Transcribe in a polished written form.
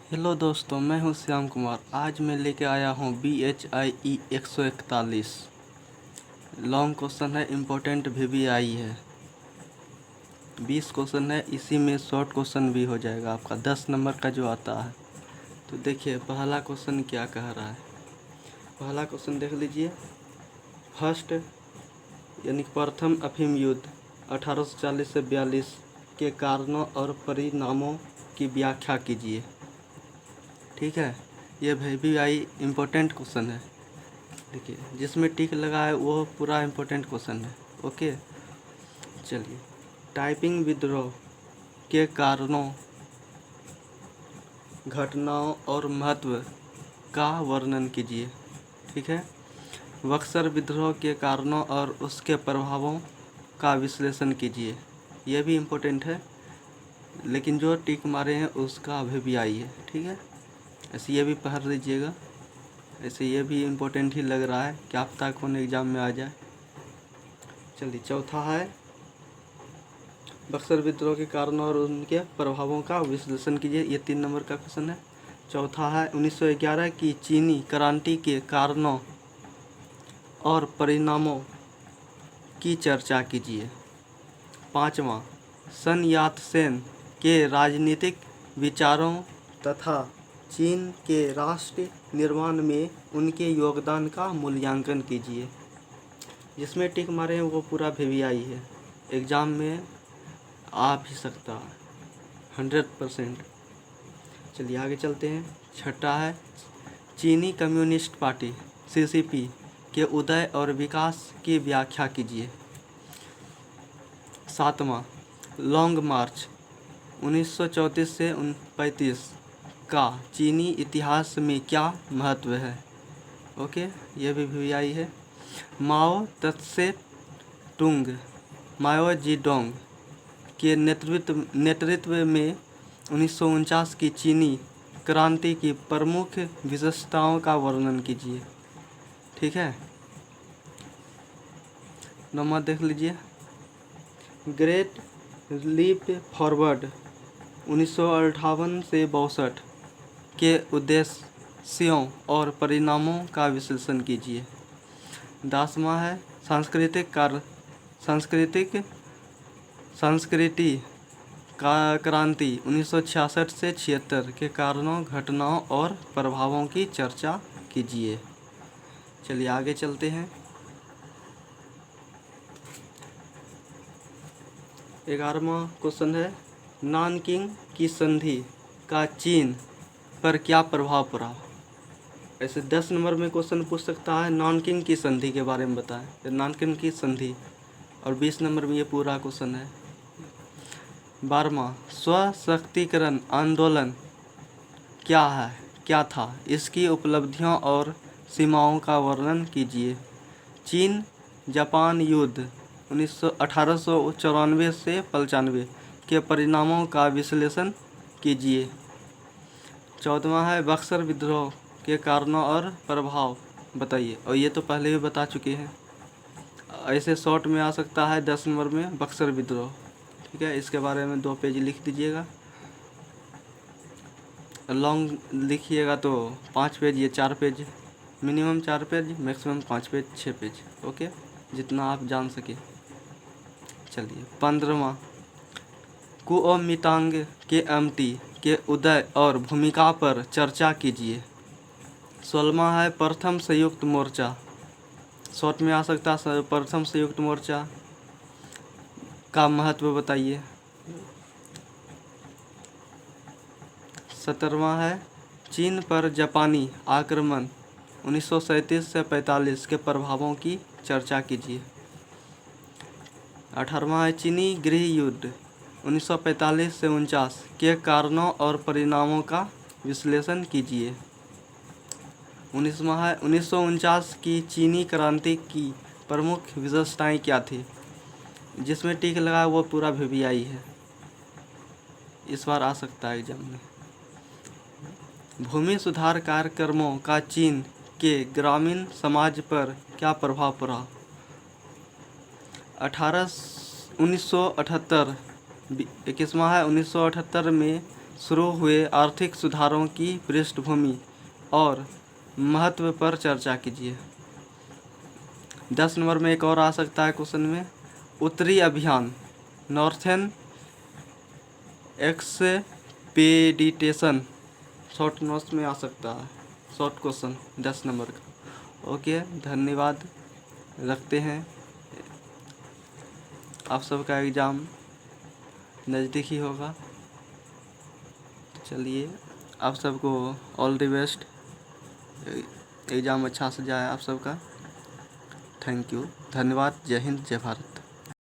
Hello दोस्तों, मैं हूं श्याम कुमार। आज मैं लेके आया हूं BHIE 141 लॉन्ग क्वेश्चन है, इम्पोर्टेंट भी आई है। 20 क्वेश्चन है, इसी में शॉर्ट क्वेश्चन भी हो जाएगा आपका 10 नंबर का जो आता है। तो देखिए पहला क्वेश्चन क्या कह रहा है। पहला क्वेश्चन देख लीजिए। फर्स्ट यानी प्रथम अफीम युद्ध 1840 से 42 के कारणों और परिणामों की व्याख्या कीजिए। ठीक है, ये भी आई इम्पोर्टेंट क्वेश्चन है। देखिए जिसमें टिक लगा है वो पूरा इम्पोर्टेंट क्वेश्चन है। ओके, चलिए। टाइपिंग विद्रोह के कारणों, घटनाओं और महत्व का वर्णन कीजिए। ठीक है, बक्सर विद्रोह के कारणों और उसके प्रभावों का विश्लेषण कीजिए। यह भी इम्पोर्टेंट है, लेकिन जो टिक मारे हैं उसका अभी भी आई है। ठीक है, ऐसे ये भी पढ़ लीजिएगा। ऐसे ये भी इम्पोर्टेंट ही लग रहा है, क्या पता कौन एग्ज़ाम में आ जाए। चलिए, चौथा है बक्सर विद्रोह के कारण और उनके प्रभावों का विश्लेषण कीजिए। ये 3 नंबर का क्वेश्चन है। चौथा है 1911 की चीनी क्रांति के कारणों और परिणामों की चर्चा कीजिए। पाँचवा, सन यात सेन के राजनीतिक विचारों तथा चीन के राष्ट्र निर्माण में उनके योगदान का मूल्यांकन कीजिए। जिसमें टिक मारे हैं वो पूरा VVI है, एग्ज़ाम में आ भी सकता है 100%। चलिए आगे चलते हैं। छठा है चीनी कम्युनिस्ट पार्टी CCP के उदय और विकास की व्याख्या कीजिए। सातवां, लॉन्ग मार्च 1934 से 1935 का चीनी इतिहास में क्या महत्व है। ओके, यह भी VVI है। माओ त्से तुंग माओ जेडोंग के नेतृत्व में 1949 की चीनी क्रांति की प्रमुख विशेषताओं का वर्णन कीजिए। ठीक है, नंबर देख लीजिए। ग्रेट लीप फॉरवर्ड 1958 से 62 के उद्देश्यों और परिणामों का विश्लेषण कीजिए। 10वां है संस्कृति का क्रांति 1966 से 76 के कारणों, घटनाओं और प्रभावों की चर्चा कीजिए। चलिए आगे चलते हैं। 11वां क्वेश्चन है नानकिंग की संधि का चीन पर क्या प्रभाव पड़ा। ऐसे 10 नंबर में क्वेश्चन पूछ सकता है, नानकिंग की संधि के बारे में बताएं। नानकिंग की संधि, और 20 नंबर में ये पूरा क्वेश्चन है। 12वां, स्वशक्तिकरण आंदोलन क्या था, इसकी उपलब्धियों और सीमाओं का वर्णन कीजिए। चीन जापान युद्ध 1894 से 95 के परिणामों का विश्लेषण कीजिए। 14वां है बक्सर विद्रोह के कारणों और प्रभाव बताइए, और ये तो पहले भी बता चुके हैं। ऐसे शॉर्ट में आ सकता है 10 नंबर में बक्सर विद्रोह। ठीक है, इसके बारे में 2 पेज लिख दीजिएगा। लॉन्ग लिखिएगा तो 5 पेज, ये 4 page, minimum 4 page, maximum 5 page 6 page. Okay, जितना आप जान सके। चलिए 15वां, कुओमितांग के एमटी के उदय और भूमिका पर चर्चा कीजिए। 16वां है प्रथम संयुक्त मोर्चा, शॉर्ट में आ सकता है प्रथम संयुक्त मोर्चा का महत्व बताइए। 17वां है चीन पर जापानी आक्रमण 1937 से 45 के प्रभावों की चर्चा कीजिए। 18वां है चीनी गृह युद्ध 1945 से 49 के कारणों और परिणामों का विश्लेषण कीजिए। 19वां है 1949 की चीनी क्रांति की प्रमुख विशेषताएं क्या थी। जिसमें टिक लगा वो पूरा VVI है, इस बार आ सकता है एग्जाम में। भूमि सुधार कार्यक्रमों का चीन के ग्रामीण समाज पर क्या प्रभाव पड़ा। 1978 21वां है 1978 में शुरू हुए आर्थिक सुधारों की पृष्ठभूमि और महत्व पर चर्चा कीजिए। 10 नंबर में एक और आ सकता है क्वेश्चन में, उत्तरी अभियान नॉर्थर्न एक्सपेडिटेशन, शॉर्ट नोट्स में आ सकता है, शॉर्ट क्वेश्चन 10 नंबर का। ओके, धन्यवाद, रखते हैं। आप सबका एग्ज़ाम नज़दीक ही होगा। चलिए, आप सबको ऑल द बेस्ट, एग्ज़ाम अच्छा से जाए आप सबका। थैंक यू, धन्यवाद, जय हिंद, जय भारत।